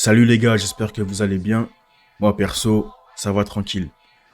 Salut les gars, j'espère que vous allez bien. Moi perso, ça va tranquille.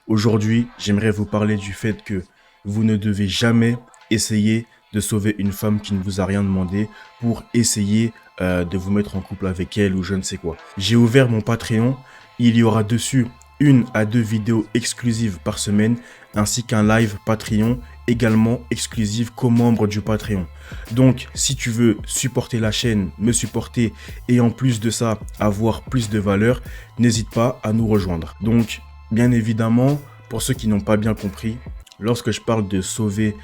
Aujourd'hui, j'aimerais vous parler du fait que vous ne devez jamais essayer de sauver une femme qui ne vous a rien demandé pour essayer de vous mettre en couple avec elle ou je ne sais quoi. J'ai ouvert mon Patreon, il y aura dessus 1 à 2 vidéos exclusives par semaine ainsi qu'un live Patreon également exclusif qu'aux membres du Patreon. Donc, si tu veux supporter la chaîne, me supporter et en plus de ça, avoir plus de valeur, n'hésite pas à nous rejoindre. Donc, bien évidemment, pour ceux qui n'ont pas bien compris, lorsque je parle de sauver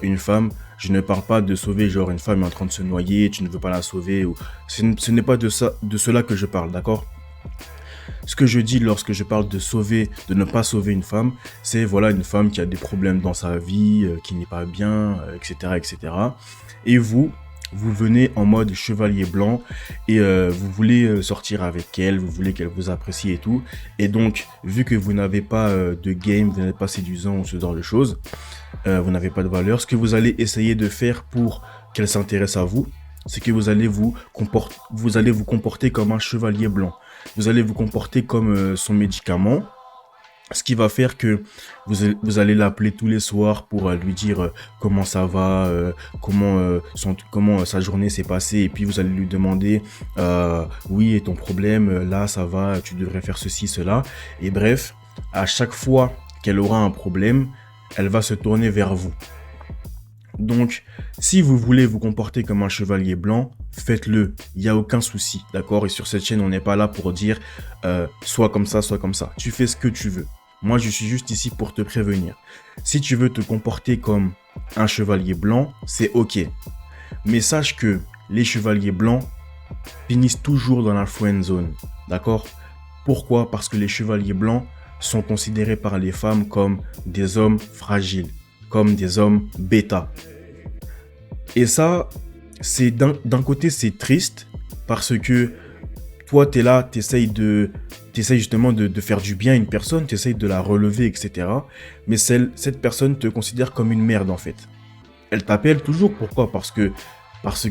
une femme, je ne parle pas de sauver genre une femme est en train de se noyer, tu ne veux pas la sauver. Ce n'est pas de cela que je parle, d'accord? Ce que je dis lorsque je parle de sauver, de ne pas sauver une femme, c'est voilà une femme qui a des problèmes dans sa vie, qui n'est pas bien, etc., etc. Et vous venez en mode chevalier blanc et vous voulez sortir avec elle, vous voulez qu'elle vous apprécie et tout. Et donc, vu que vous n'avez pas de game, vous n'êtes pas séduisant ou ce genre de choses, vous n'avez pas de valeur, ce que vous allez essayer de faire pour qu'elle s'intéresse à vous, c'est que vous allez vous comporter comme un chevalier blanc. Vous allez vous comporter comme son médicament, ce qui va faire que vous allez l'appeler tous les soirs pour lui dire comment ça va, comment sa journée s'est passée. Et puis vous allez lui demander, oui, et ton problème, là, ça va, tu devrais faire ceci, cela. Et bref, à chaque fois qu'elle aura un problème, elle va se tourner vers vous. Donc, si vous voulez vous comporter comme un chevalier blanc, faites-le. Il n'y a aucun souci, d'accord? Et sur cette chaîne, on n'est pas là pour dire soit comme ça, soit comme ça. Tu fais ce que tu veux. Moi, je suis juste ici pour te prévenir. Si tu veux te comporter comme un chevalier blanc, c'est ok. Mais sache que les chevaliers blancs finissent toujours dans la friend zone, d'accord? Pourquoi? Parce que les chevaliers blancs sont considérés par les femmes comme des hommes fragiles, comme des hommes bêta. Et ça, c'est d'un côté, c'est triste parce que toi, tu es là, tu essayes justement de faire du bien à une personne, tu essayes de la relever, etc. Mais cette personne te considère comme une merde en fait. Elle t'appelle toujours, pourquoi? Parce que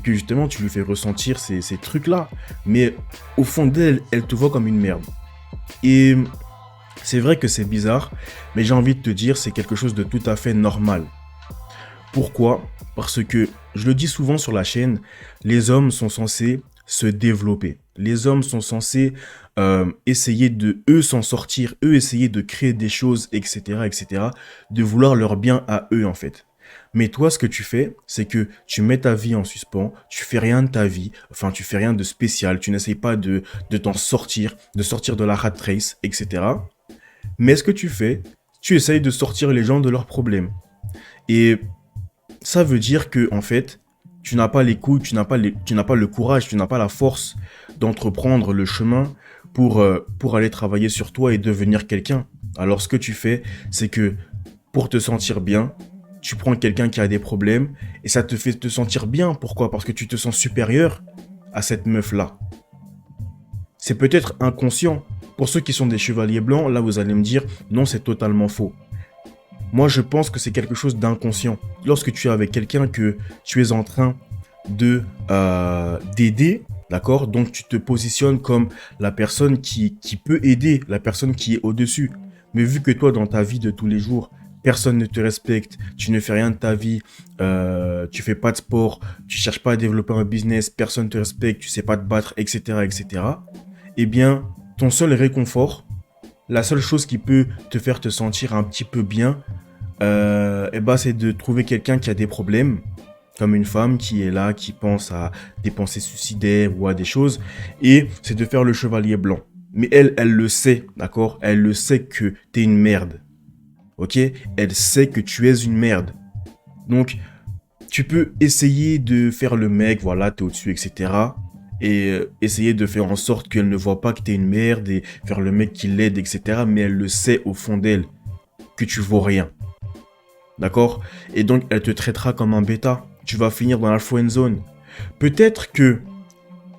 justement, tu lui fais ressentir ces trucs-là. Mais au fond d'elle, elle te voit comme une merde. Et c'est vrai que c'est bizarre, mais j'ai envie de te dire, c'est quelque chose de tout à fait normal. Pourquoi? Parce que, je le dis souvent sur la chaîne, les hommes sont censés se développer. Les hommes sont censés essayer de, eux, s'en sortir, eux, essayer de créer des choses, etc., etc., de vouloir leur bien à eux, en fait. Mais toi, ce que tu fais, c'est que tu mets ta vie en suspens, tu fais rien de ta vie, enfin, tu fais rien de spécial, tu n'essayes pas de t'en sortir, de sortir de la rat race, etc. Mais ce que tu fais, tu essayes de sortir les gens de leurs problèmes. Et ça veut dire que, en fait, tu n'as pas les couilles, tu n'as pas le courage, tu n'as pas la force d'entreprendre le chemin pour aller travailler sur toi et devenir quelqu'un. Alors, ce que tu fais, c'est que pour te sentir bien, tu prends quelqu'un qui a des problèmes et ça te fait te sentir bien. Pourquoi? Parce que tu te sens supérieur à cette meuf-là. C'est peut-être inconscient. Pour ceux qui sont des chevaliers blancs, là, vous allez me dire, non, c'est totalement faux. Moi, je pense que c'est quelque chose d'inconscient. Lorsque tu es avec quelqu'un que tu es en train d'aider, d'accord? Donc, tu te positionnes comme la personne qui peut aider, la personne qui est au-dessus. Mais vu que toi, dans ta vie de tous les jours, personne ne te respecte, tu ne fais rien de ta vie, tu fais pas de sport, tu cherches pas à développer un business, personne ne te respecte, tu sais pas te battre, etc., etc. Eh bien, ton seul réconfort, la seule chose qui peut te faire te sentir un petit peu bien, c'est de trouver quelqu'un qui a des problèmes, comme une femme qui est là, qui pense à des pensées suicidaires ou à des choses, et c'est de faire le chevalier blanc. Mais elle le sait, d'accord? Elle le sait que t'es une merde, ok? Elle sait que tu es une merde. Donc, tu peux essayer de faire le mec, voilà, t'es au-dessus, etc. Et essayer de faire en sorte qu'elle ne voit pas que t'es une merde et faire le mec qui l'aide, etc. Mais elle le sait au fond d'elle que tu vaux rien. D'accord? Et donc, elle te traitera comme un bêta. Tu vas finir dans la friend zone. Peut-être que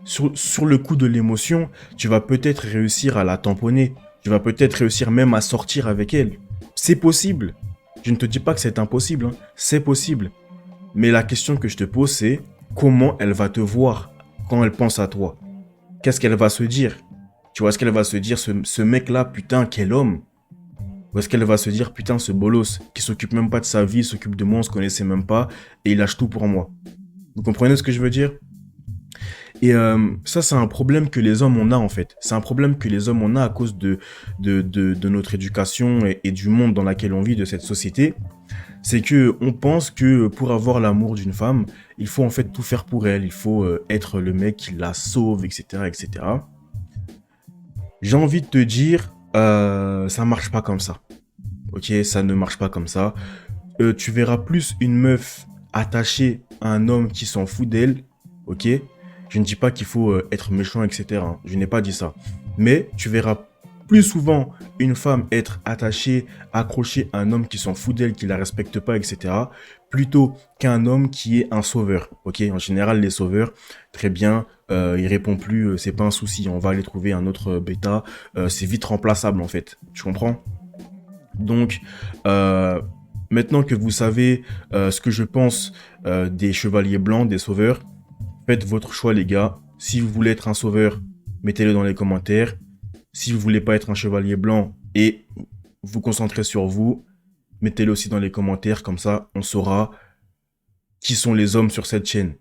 sur le coup de l'émotion, tu vas peut-être réussir à la tamponner. Tu vas peut-être réussir même à sortir avec elle. C'est possible. Je ne te dis pas que c'est impossible, hein. C'est possible. Mais la question que je te pose, c'est comment elle va te voir quand elle pense à toi? Qu'est-ce qu'elle va se dire? Tu vois, est-ce qu'elle va se dire, ce mec-là, putain, quel homme? Ou est-ce qu'elle va se dire, putain, ce bolos, qui s'occupe même pas de sa vie, s'occupe de moi, on se connaissait même pas, et il lâche tout pour moi. Vous comprenez ce que je veux dire? Et ça, c'est un problème que les hommes on a en fait. C'est un problème que les hommes on a à cause de notre éducation et du monde dans lequel on vit, de cette société. C'est que on pense que pour avoir l'amour d'une femme, il faut en fait tout faire pour elle. Il faut être le mec qui la sauve, etc., etc. J'ai envie de te dire, ça marche pas comme ça. Ok, ça ne marche pas comme ça. Tu verras plus une meuf attachée à un homme qui s'en fout d'elle, ok? Je ne dis pas qu'il faut être méchant, etc. hein. Je n'ai pas dit ça. Mais tu verras plus souvent une femme être attachée, accrochée à un homme qui s'en fout d'elle, qui la respecte pas, etc. Plutôt qu'un homme qui est un sauveur, ok? En général, les sauveurs, très bien, ils répondent plus, c'est pas un souci, on va aller trouver un autre bêta, c'est vite remplaçable en fait, tu comprends? Donc, maintenant que vous savez ce que je pense des chevaliers blancs, des sauveurs, faites votre choix les gars. Si vous voulez être un sauveur, mettez-le dans les commentaires. Si vous voulez pas être un chevalier blanc et vous concentrer sur vous, mettez-le aussi dans les commentaires. Comme ça, on saura qui sont les hommes sur cette chaîne.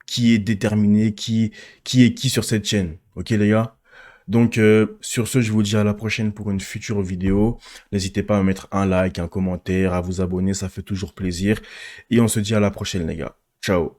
Qui est déterminé, qui est qui sur cette chaîne. Ok les gars? Donc sur ce, je vous dis à la prochaine pour une future vidéo. N'hésitez pas à mettre un like, un commentaire, à vous abonner, ça fait toujours plaisir. Et on se dit à la prochaine les gars. Ciao.